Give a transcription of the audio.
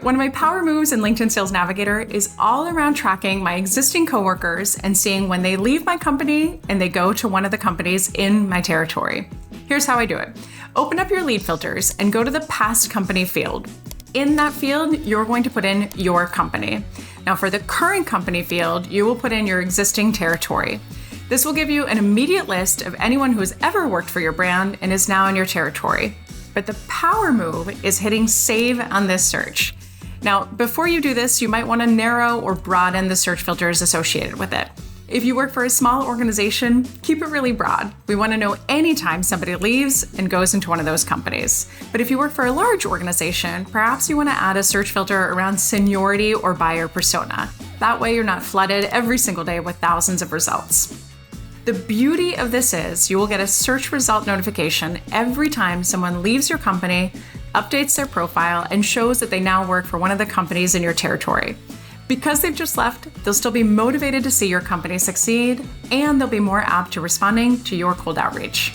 One of my power moves in LinkedIn Sales Navigator is all around tracking my existing coworkers and seeing when they leave my company and they go to one of the companies in my territory. Here's how I do it. Open up your lead filters and go to the past company field. In that field, you're going to put in your company. Now for the current company field, you will put in your existing territory. This will give you an immediate list of anyone who has ever worked for your brand and is now in your territory. But the power move is hitting save on this search. Now, before you do this, you might want to narrow or broaden the search filters associated with it. If you work for a small organization, keep it really broad. We want to know anytime somebody leaves and goes into one of those companies. But if you work for a large organization, perhaps you want to add a search filter around seniority or buyer persona. That way you're not flooded every single day with thousands of results. The beauty of this is you will get a search result notification every time someone leaves your company, updates their profile, and shows that they now work for one of the companies in your territory. Because they've just left, they'll still be motivated to see your company succeed, and they'll be more apt to responding to your cold outreach.